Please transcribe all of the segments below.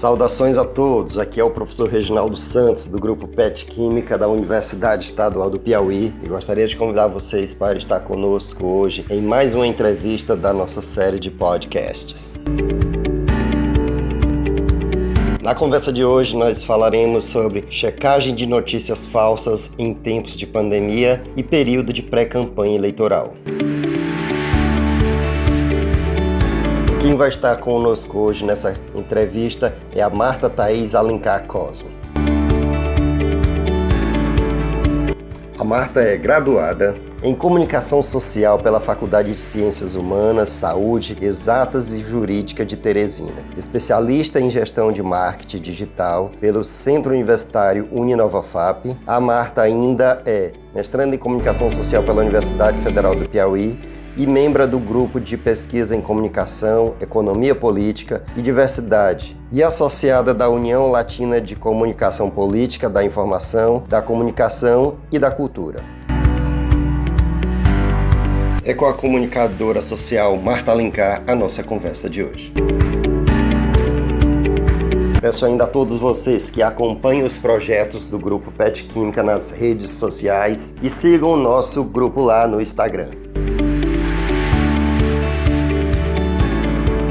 Saudações a todos, aqui é o professor Reginaldo Santos, do grupo PET Química da Universidade Estadual do Piauí, e gostaria de convidar vocês para estar conosco hoje em mais uma entrevista da nossa série de podcasts. Na conversa de hoje nós falaremos sobre checagem de notícias falsas em tempos de pandemia e período de pré-campanha eleitoral. Quem vai estar conosco hoje nessa entrevista é a Marta Thaís Alencar Cosme. A Marta é graduada em Comunicação Social pela Faculdade de Ciências Humanas, Saúde, Exatas e Jurídica de Teresina. Especialista em Gestão de Marketing Digital pelo Centro Universitário Uninova-FAP. A Marta ainda é mestranda em Comunicação Social pela Universidade Federal do Piauí e membro do Grupo de Pesquisa em Comunicação, Economia Política e Diversidade, e associada da União Latina de Comunicação Política, da Informação, da Comunicação e da Cultura. É com a comunicadora social Marta Alencar a nossa conversa de hoje. Peço ainda a todos vocês que acompanhem os projetos do Grupo PET Química nas redes sociais e sigam o nosso grupo lá no Instagram.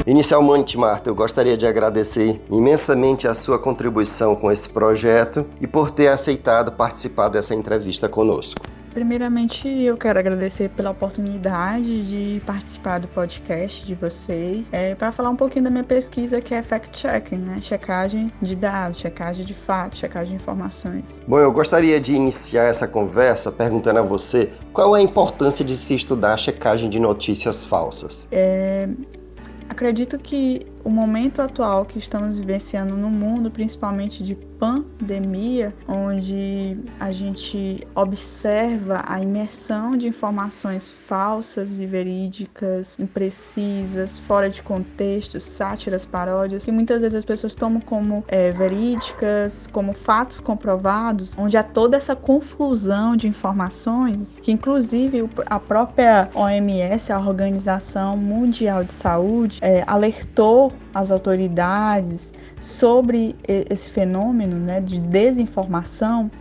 Inicialmente, Marta, eu gostaria de agradecer imensamente a sua contribuição com esse projeto e por ter aceitado participar dessa entrevista conosco. Primeiramente, eu quero agradecer pela oportunidade de participar do podcast de vocês, para falar um pouquinho da minha pesquisa, que é fact-checking, né? Checagem de dados, checagem de fatos, checagem de informações. Bom, eu gostaria de iniciar essa conversa perguntando a você qual é a importância de se estudar a checagem de notícias falsas. Acredito que o momento atual que estamos vivenciando no mundo, principalmente de pandemia, onde a gente observa a imersão de informações falsas e verídicas, imprecisas, fora de contexto, sátiras, paródias, que muitas vezes as pessoas tomam como verídicas, como fatos comprovados, onde há toda essa confusão de informações, que inclusive a própria OMS, a Organização Mundial de Saúde, alertou as autoridades sobre esse fenômeno, né, de desinformação,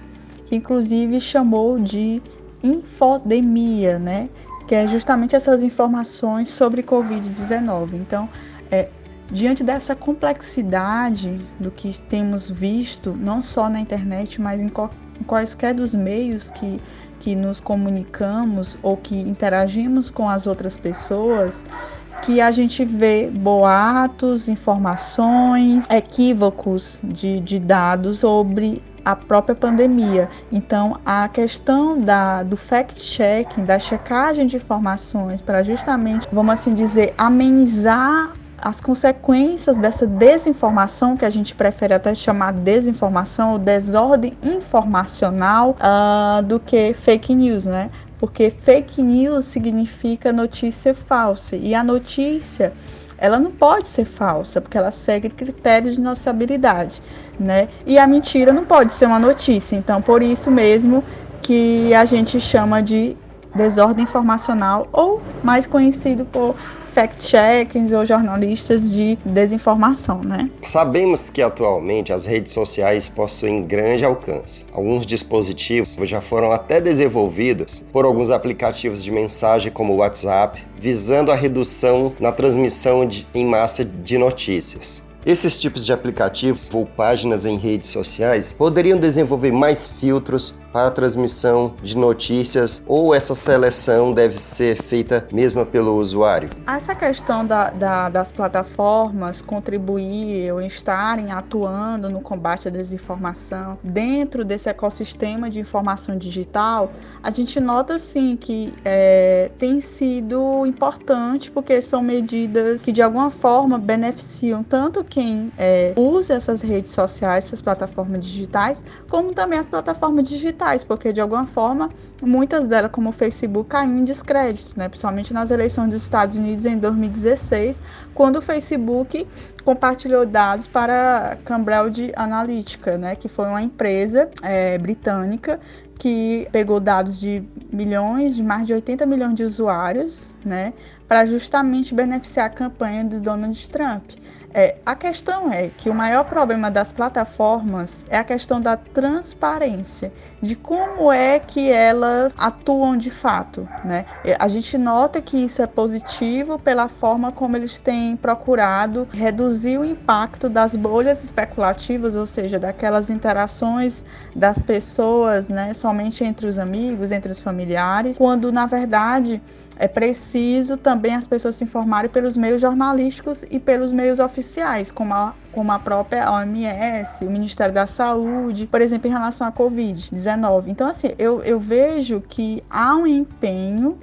que inclusive chamou de infodemia, né, que é justamente essas informações sobre Covid-19. Então, diante dessa complexidade do que temos visto, não só na internet, mas em quaisquer dos meios que nos comunicamos ou que interagimos com as outras pessoas, que a gente vê boatos, informações, equívocos de dados sobre a própria pandemia. Então, a questão do fact-checking, da checagem de informações, para justamente, vamos assim dizer, amenizar as consequências dessa desinformação, que a gente prefere até chamar desinformação ou desordem informacional, do que fake news, né? Porque fake news significa notícia falsa, e a notícia, ela não pode ser falsa, porque ela segue critérios de noticiabilidade, né? E a mentira não pode ser uma notícia, então por isso mesmo que a gente chama de desordem informacional, ou mais conhecido por fact-checkings ou jornalistas de desinformação, né? Sabemos que atualmente as redes sociais possuem grande alcance. Alguns dispositivos já foram até desenvolvidos por alguns aplicativos de mensagem como o WhatsApp, visando a redução na transmissão em massa de notícias. Esses tipos de aplicativos ou páginas em redes sociais poderiam desenvolver mais filtros para a transmissão de notícias, ou essa seleção deve ser feita mesmo pelo usuário? Essa questão das plataformas contribuir ou estarem atuando no combate à desinformação dentro desse ecossistema de informação digital, a gente nota sim que tem sido importante, porque são medidas que de alguma forma beneficiam tanto quem usa essas redes sociais, essas plataformas digitais, como também as plataformas digitais, porque de alguma forma muitas delas, como o Facebook, caíram em descrédito, né? Principalmente nas eleições dos Estados Unidos em 2016, quando o Facebook compartilhou dados para a Cambridge Analytica, né? Que foi uma empresa britânica que pegou dados de mais de 80 milhões de usuários, né? Para justamente beneficiar a campanha do Donald Trump. A questão é que o maior problema das plataformas é a questão da transparência, de como é que elas atuam de fato, né? A gente nota que isso é positivo pela forma como eles têm procurado reduzir o impacto das bolhas especulativas, ou seja, daquelas interações das pessoas, né, somente entre os amigos, entre os familiares, quando na verdade é preciso também as pessoas se informarem pelos meios jornalísticos e pelos meios oficiais, como a própria OMS, o Ministério da Saúde, por exemplo, em relação à Covid-19. Então, assim, eu vejo que há um empenho,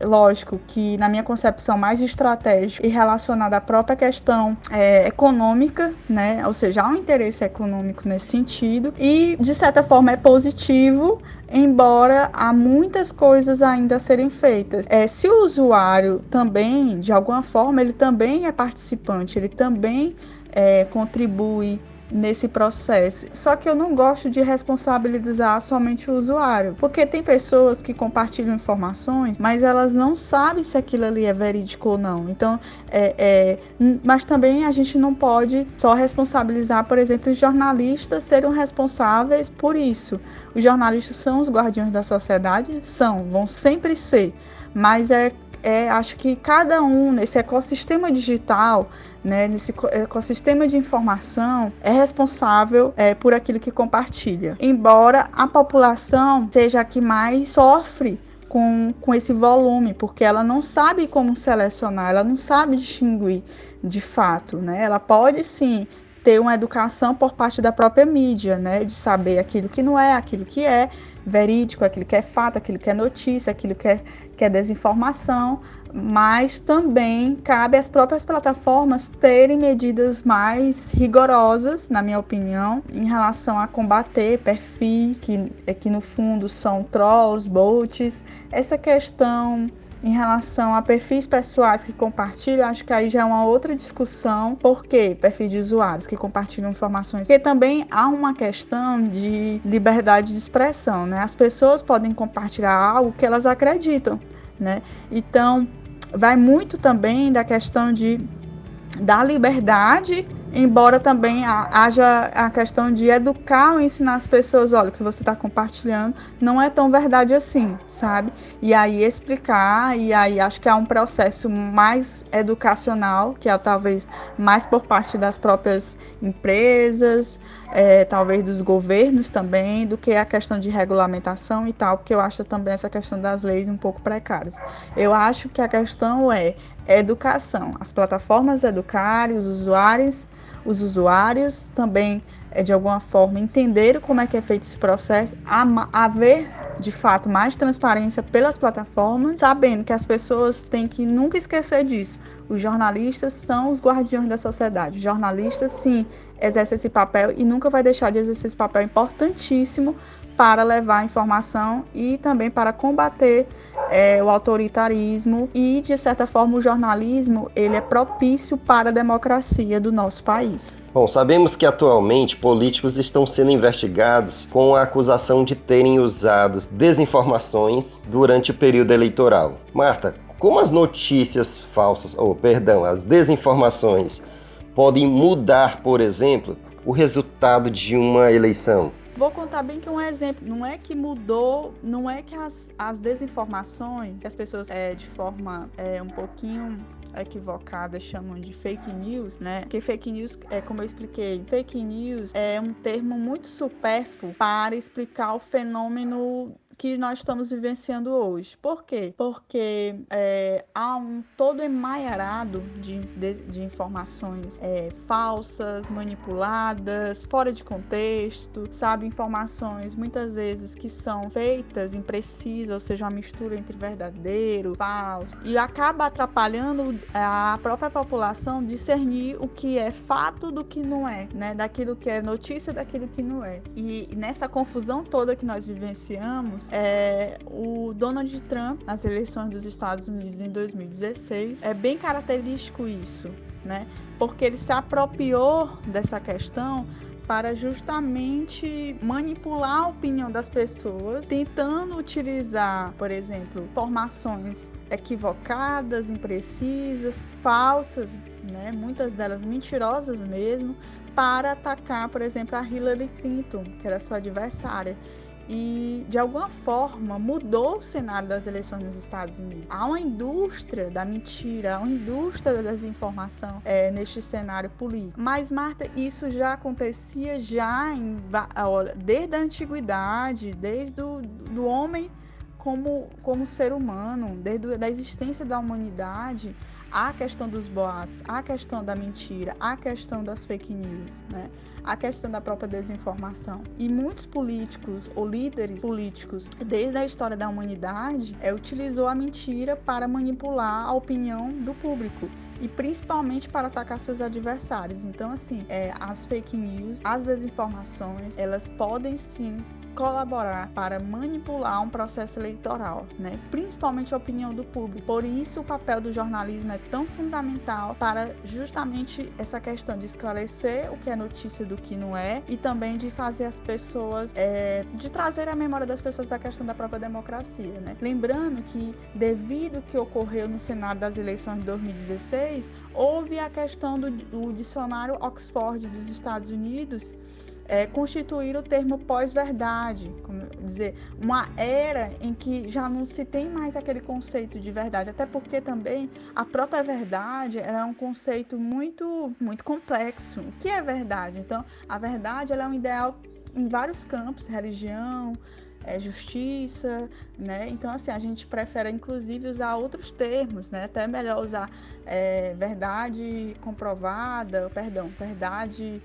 lógico que na minha concepção mais estratégica e relacionada à própria questão econômica, né? Ou seja, há um interesse econômico nesse sentido e, de certa forma, é positivo, embora há muitas coisas ainda a serem feitas. Se o usuário também, de alguma forma, ele também é participante, ele também contribui nesse processo. Só que eu não gosto de responsabilizar somente o usuário, porque tem pessoas que compartilham informações, mas elas não sabem se aquilo ali é verídico ou não. Então, mas também a gente não pode só responsabilizar, por exemplo, os jornalistas serem responsáveis por isso. Os jornalistas são os guardiões da sociedade? Vão sempre ser, mas acho que cada um nesse ecossistema digital, né, nesse ecossistema de informação, é responsável por aquilo que compartilha. Embora a população seja a que mais sofre com esse volume, porque ela não sabe como selecionar, ela não sabe distinguir de fato, né? Ela pode sim ter uma educação por parte da própria mídia, né, de saber aquilo que não é, aquilo que é verídico, aquilo que é fato, aquilo que é notícia, aquilo que é desinformação, mas também cabe às próprias plataformas terem medidas mais rigorosas, na minha opinião, em relação a combater perfis que no fundo são trolls, bots. Essa questão em relação a perfis pessoais que compartilham, acho que aí já é uma outra discussão. Por quê? Perfis de usuários que compartilham informações. Porque também há uma questão de liberdade de expressão, né? As pessoas podem compartilhar algo que elas acreditam, né? Então, vai muito também da questão da liberdade, embora também haja a questão de educar ou ensinar as pessoas, olha, o que você está compartilhando não é tão verdade assim, sabe? E aí explicar, e aí acho que há um processo mais educacional, que é talvez mais por parte das próprias empresas, talvez dos governos também, do que a questão de regulamentação e tal, porque eu acho também essa questão das leis um pouco precárias. Eu acho que a questão é educação, as plataformas educarem os usuários também, de alguma forma, entenderem como é que é feito esse processo, haver, de fato, mais transparência pelas plataformas, sabendo que as pessoas têm que nunca esquecer disso. Os jornalistas são os guardiões da sociedade. Os jornalistas, sim, exercem esse papel e nunca vai deixar de exercer esse papel importantíssimo para levar a informação e também para combater o autoritarismo e, de certa forma, o jornalismo ele é propício para a democracia do nosso país. Bom, sabemos que atualmente políticos estão sendo investigados com a acusação de terem usado desinformações durante o período eleitoral. Marta, como as notícias falsas, as desinformações podem mudar, por exemplo, o resultado de uma eleição? Vou contar bem que um exemplo, não é que mudou, não é que as desinformações, que as pessoas de forma um pouquinho equivocada chamam de fake news, né? Porque fake news, como eu expliquei, fake news é um termo muito supérfluo para explicar o fenômeno que nós estamos vivenciando hoje. Por quê? Porque há um todo emaranhado de informações falsas, manipuladas, fora de contexto, sabe? Informações muitas vezes que são feitas, imprecisas, ou seja, uma mistura entre verdadeiro, falso, e acaba atrapalhando a própria população discernir o que é fato do que não é, né? Daquilo que é notícia, daquilo que não é. E nessa confusão toda que nós vivenciamos, o Donald Trump, nas eleições dos Estados Unidos em 2016, é bem característico isso, né? Porque ele se apropriou dessa questão para justamente manipular a opinião das pessoas, tentando utilizar, por exemplo, informações equivocadas, imprecisas, falsas, né, muitas delas mentirosas mesmo, para atacar, por exemplo, a Hillary Clinton, que era sua adversária. E, de alguma forma, mudou o cenário das eleições nos Estados Unidos. Há uma indústria da mentira, há uma indústria da desinformação neste cenário político. Mas, Marta, isso já acontecia desde a antiguidade, desde do homem como ser humano, desde a existência da humanidade. A questão dos boatos, a questão da mentira, a questão das fake news, né? A questão da própria desinformação. E muitos políticos ou líderes políticos, desde a história da humanidade, utilizou a mentira para manipular a opinião do público e principalmente para atacar seus adversários. Então, assim, as fake news, as desinformações, elas podem sim colaborar para manipular um processo eleitoral, né? Principalmente a opinião do público. Por isso o papel do jornalismo é tão fundamental para justamente essa questão de esclarecer o que é notícia do que não é e também de fazer as pessoas, de trazer à memória das pessoas da questão da própria democracia, né? Lembrando que devido ao que ocorreu no cenário das eleições de 2016, houve a questão do dicionário Oxford dos Estados Unidos constituir o termo pós-verdade, como dizer, uma era em que já não se tem mais aquele conceito de verdade, até porque também a própria verdade é um conceito muito, muito complexo. O que é verdade? Então, a verdade ela é um ideal em vários campos, religião, justiça, né? Então, assim, a gente prefere, inclusive, usar outros termos, né? Até é melhor usar verdade comprovada,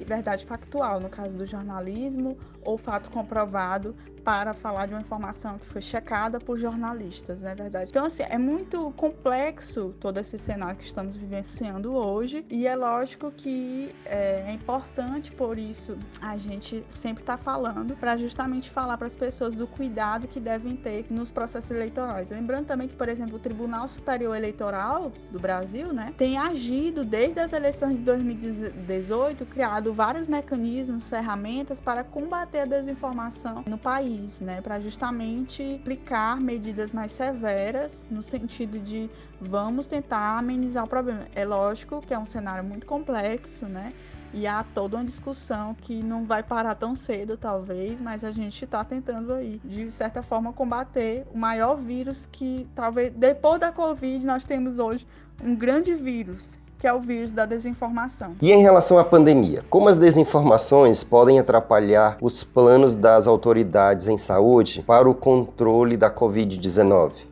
verdade factual, no caso do jornalismo, ou fato comprovado, para falar de uma informação que foi checada por jornalistas, não é verdade? Então, assim, é muito complexo todo esse cenário que estamos vivenciando hoje, e é lógico que é importante, por isso, a gente sempre está falando, para justamente falar para as pessoas do cuidado que devem ter nos processos eleitorais. Lembrando também que, por exemplo, o Tribunal Superior Eleitoral do Brasil, né, tem agido desde as eleições de 2018, criado vários mecanismos, ferramentas para combater a desinformação no país, né, para justamente aplicar medidas mais severas no sentido de vamos tentar amenizar o problema. É lógico que é um cenário muito complexo, né, e há toda uma discussão que não vai parar tão cedo, talvez, mas a gente está tentando aí, de certa forma, combater o maior vírus que, talvez, depois da Covid, nós temos hoje um grande vírus, que é o vírus da desinformação. E em relação à pandemia, como as desinformações podem atrapalhar os planos das autoridades em saúde para o controle da Covid-19?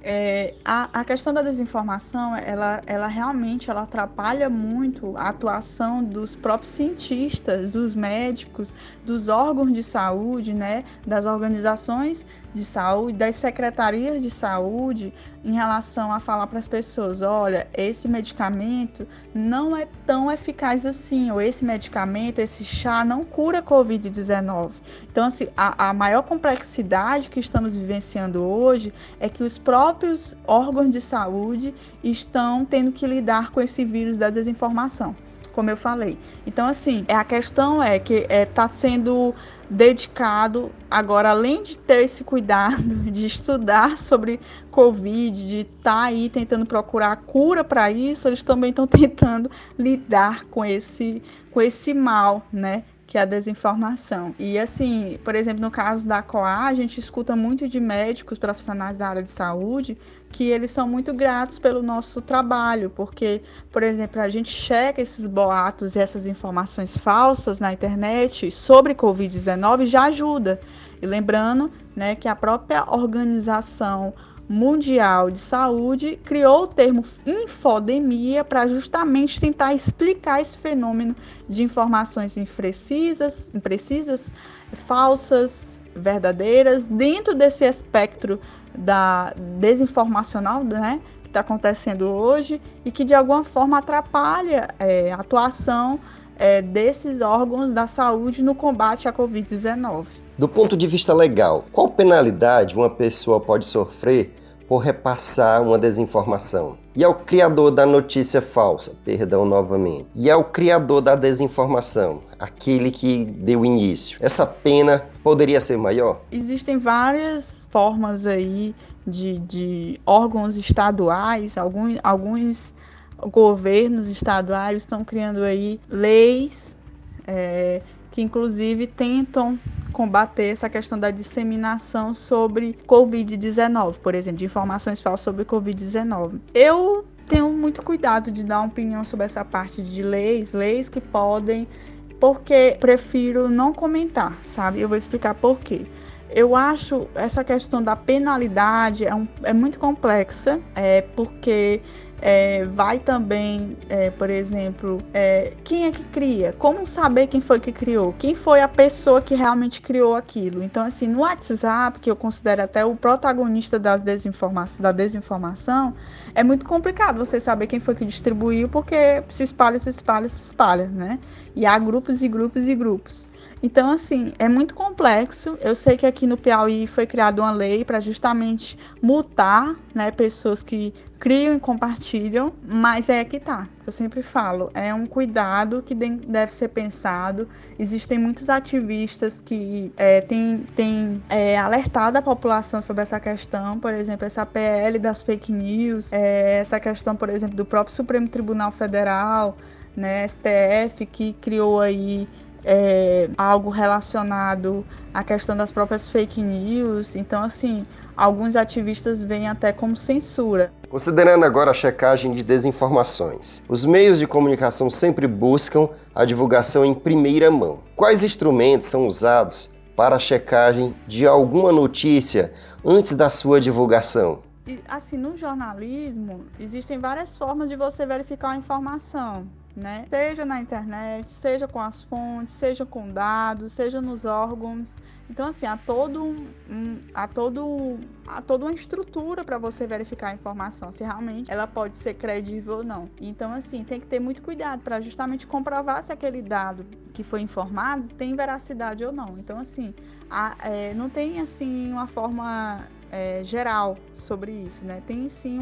A questão da desinformação, ela realmente atrapalha muito a atuação dos próprios cientistas, dos médicos, dos órgãos de saúde, né, das organizações de saúde, das secretarias de saúde, em relação a falar para as pessoas, olha, esse medicamento não é tão eficaz assim, ou esse medicamento, esse chá não cura Covid-19. Então, assim, a maior complexidade que estamos vivenciando hoje é que os próprios órgãos de saúde estão tendo que lidar com esse vírus da desinformação, como eu falei. Então, assim, a questão é que está sendo dedicado, agora, além de ter esse cuidado de estudar sobre Covid, de estar aí tentando procurar cura para isso, eles também estão tentando lidar com esse mal, né, que é a desinformação. E assim, por exemplo, no caso da COA, a gente escuta muito de médicos, profissionais da área de saúde, que eles são muito gratos pelo nosso trabalho, porque, por exemplo, a gente checa esses boatos e essas informações falsas na internet sobre Covid-19 já ajuda. E lembrando, né, que a própria Organização Mundial de Saúde criou o termo infodemia para justamente tentar explicar esse fenômeno de informações imprecisas, falsas, verdadeiras, dentro desse espectro da desinformacional, né, que está acontecendo hoje e que de alguma forma atrapalha a atuação desses órgãos da saúde no combate à Covid-19. Do ponto de vista legal, qual penalidade uma pessoa pode sofrer por repassar uma desinformação? E ao criador da notícia falsa, e ao criador da desinformação, aquele que deu início, essa pena poderia ser maior? Existem várias formas aí de órgãos estaduais, alguns governos estaduais estão criando aí leis que inclusive tentam combater essa questão da disseminação sobre Covid-19, por exemplo, de informações falsas sobre Covid-19. Eu tenho muito cuidado de dar uma opinião sobre essa parte de leis que podem, porque prefiro não comentar, sabe? Eu vou explicar por quê. Eu acho essa questão da penalidade é muito complexa, porque vai também, por exemplo, quem é que cria? Como saber quem foi que criou? Quem foi a pessoa que realmente criou aquilo? Então, assim, no WhatsApp, que eu considero até o protagonista da desinformação, é muito complicado você saber quem foi que distribuiu, porque se espalha, né? E há grupos e grupos e grupos. Então, assim, é muito complexo. Eu sei que aqui no Piauí foi criada uma lei para justamente multar, né, pessoas que criam e compartilham, mas é que tá. Eu sempre falo, é um cuidado que deve ser pensado. Existem muitos ativistas que têm alertado a população sobre essa questão, por exemplo, essa PL das fake news, essa questão, por exemplo, do próprio Supremo Tribunal Federal, né, STF, que criou aí algo relacionado à questão das próprias fake news. Então, assim, alguns ativistas veem até como censura. Considerando agora a checagem de desinformações, os meios de comunicação sempre buscam a divulgação em primeira mão. Quais instrumentos são usados para a checagem de alguma notícia antes da sua divulgação? Assim, no jornalismo, existem várias formas de você verificar a informação, né? Seja na internet, seja com as fontes, seja com dados, seja nos órgãos. Então, assim, há toda uma estrutura para você verificar a informação, se realmente ela pode ser credível ou não. Então, assim, tem que ter muito cuidado para justamente comprovar se aquele dado que foi informado tem veracidade ou não. Então, assim, não tem, assim, uma forma geral sobre isso, né? Tem sim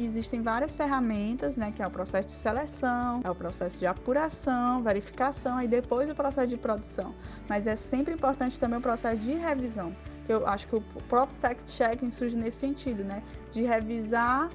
existem várias ferramentas, né? Que é o processo de seleção, é o processo de apuração, verificação e depois o processo de produção. Mas é sempre importante também o processo de revisão, que eu acho que o próprio fact-checking surge nesse sentido, né? De revisar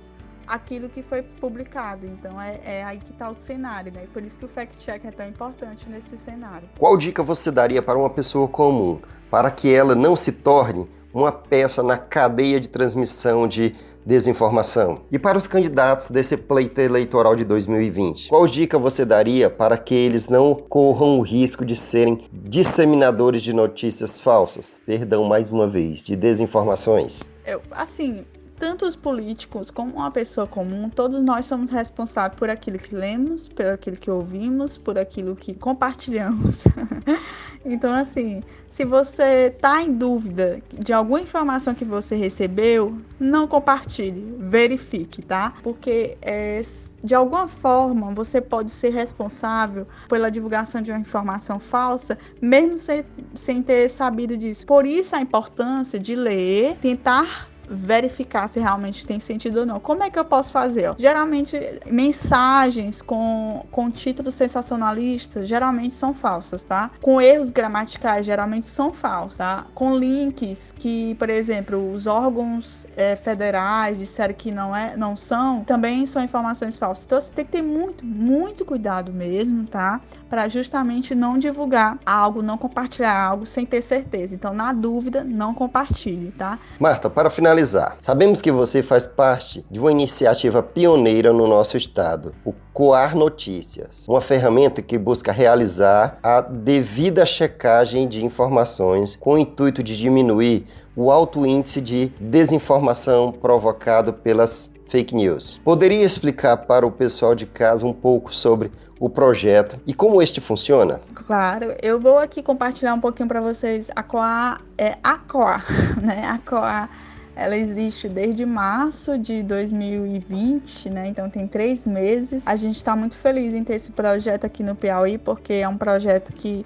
aquilo que foi publicado. Então é aí que está o cenário, né? Por isso que o fact-check é tão importante nesse cenário. Qual dica você daria para uma pessoa comum, para que ela não se torne uma peça na cadeia de transmissão de desinformação? E para os candidatos desse pleito eleitoral de 2020, qual dica você daria para que eles não corram o risco de serem disseminadores de notícias falsas? Perdão, mais uma vez, de desinformações. Tanto os políticos como uma pessoa comum, todos nós somos responsáveis por aquilo que lemos, por aquilo que ouvimos, por aquilo que compartilhamos. Então, assim, se você está em dúvida de alguma informação que você recebeu, não compartilhe, verifique, tá? Porque de alguma forma você pode ser responsável pela divulgação de uma informação falsa, mesmo sem ter sabido disso. Por isso a importância de ler, tentar verificar se realmente tem sentido ou não. Como é que eu posso fazer? Geralmente, mensagens com títulos sensacionalistas geralmente são falsas, tá? Com erros gramaticais geralmente são falsos, tá? Com links que, por exemplo, os órgãos federais disseram que não são, também são informações falsas. Então, você tem que ter muito, muito cuidado mesmo, tá? Para justamente não divulgar algo, não compartilhar algo sem ter certeza. Então, na dúvida, não compartilhe, tá? Marta, para finalizar, sabemos que você faz parte de uma iniciativa pioneira no nosso estado, o Coar Notícias, uma ferramenta que busca realizar a devida checagem de informações com o intuito de diminuir o alto índice de desinformação provocado pelas fake news. Poderia explicar para o pessoal de casa um pouco sobre o projeto e como este funciona? Claro, eu vou aqui compartilhar um pouquinho para vocês. A Coar né? A Coar, ela existe desde março de 2020, né? Então tem 3 meses. A gente está muito feliz em ter esse projeto aqui no Piauí, porque é um projeto que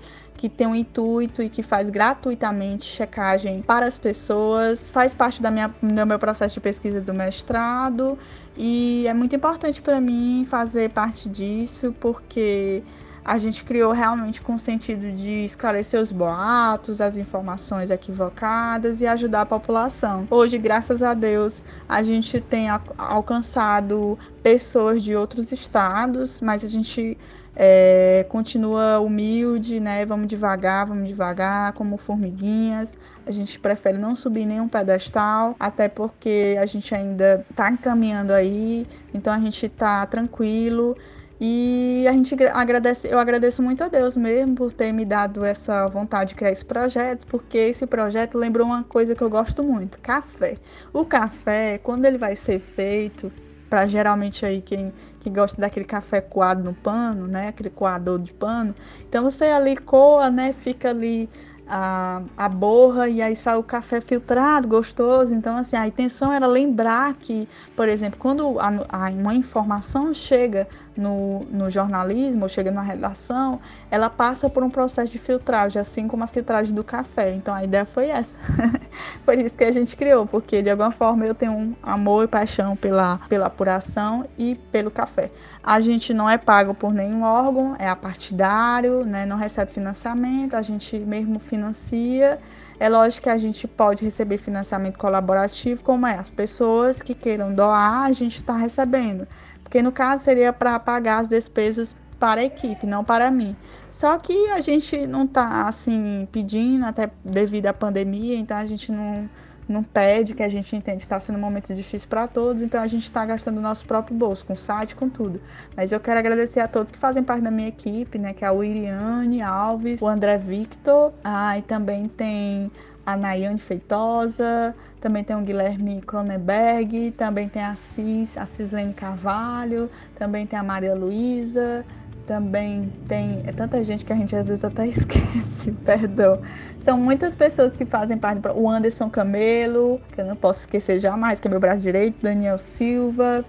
tem um intuito e que faz gratuitamente checagem para as pessoas, faz parte do meu processo de pesquisa do mestrado e é muito importante para mim fazer parte disso, porque a gente criou realmente com o sentido de esclarecer os boatos, as informações equivocadas e ajudar a população. Hoje, graças a Deus, a gente tem alcançado pessoas de outros estados, mas a gente continua humilde, né? Vamos devagar, como formiguinhas. A gente prefere não subir nenhum pedestal, até porque a gente ainda está encaminhando aí, então a gente está tranquilo. E eu agradeço muito a Deus mesmo por ter me dado essa vontade de criar esse projeto, porque esse projeto lembrou uma coisa que eu gosto muito, café. O café, quando ele vai ser feito, para geralmente aí quem gosta daquele café coado no pano, né, aquele coador de pano, então você ali coa, né, fica ali a borra e aí sai o café filtrado, gostoso. Então, assim, a intenção era lembrar que, por exemplo, quando uma informação chega no jornalismo, ou chega numa redação, ela passa por um processo de filtragem, assim como a filtragem do café. Então, a ideia foi essa. Por isso que a gente criou, porque de alguma forma eu tenho um amor e paixão pela apuração e pelo café. A gente não é pago por nenhum órgão, é apartidário, né? Não recebe financiamento, a gente mesmo financia. É lógico que a gente pode receber financiamento colaborativo, como as pessoas que queiram doar, a gente está recebendo. Porque no caso seria para pagar as despesas para a equipe, não para mim. Só que a gente não está assim pedindo, até devido à pandemia, então a gente não pede, que a gente entende que está sendo um momento difícil para todos, então a gente está gastando o nosso próprio bolso, com site, com tudo. Mas eu quero agradecer a todos que fazem parte da minha equipe, né, que é a Wiriane Alves, o André Victor, e também tem a Nayane Feitosa, também tem o Guilherme Cronenberg, também tem a Cislene Carvalho, também tem a Maria Luísa, também tem tanta gente que a gente às vezes até esquece, perdão. São muitas pessoas que fazem parte, o Anderson Camelo, que eu não posso esquecer jamais, que é meu braço direito, Daniel Silva,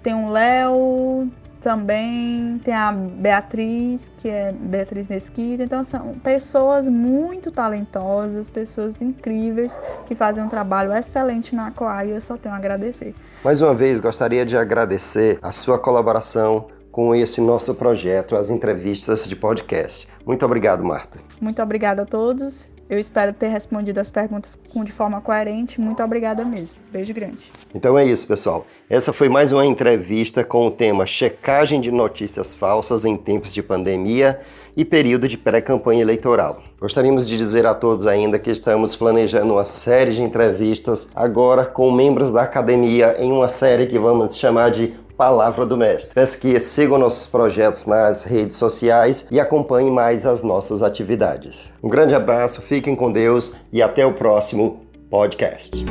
tem o Léo, também tem a Beatriz, que é Beatriz Mesquita. Então são pessoas muito talentosas, pessoas incríveis, que fazem um trabalho excelente na COAI, e eu só tenho a agradecer. Mais uma vez, gostaria de agradecer a sua colaboração com esse nosso projeto, as entrevistas de podcast. Muito obrigado, Marta. Muito obrigada a todos. Eu espero ter respondido as perguntas de forma coerente. Muito obrigada mesmo. Beijo grande. Então é isso, pessoal. Essa foi mais uma entrevista com o tema Checagem de notícias falsas em tempos de pandemia e período de pré-campanha eleitoral. Gostaríamos de dizer a todos ainda que estamos planejando uma série de entrevistas agora com membros da academia em uma série que vamos chamar de Palavra do Mestre. Peço que sigam nossos projetos nas redes sociais e acompanhem mais as nossas atividades. Um grande abraço, fiquem com Deus e até o próximo podcast.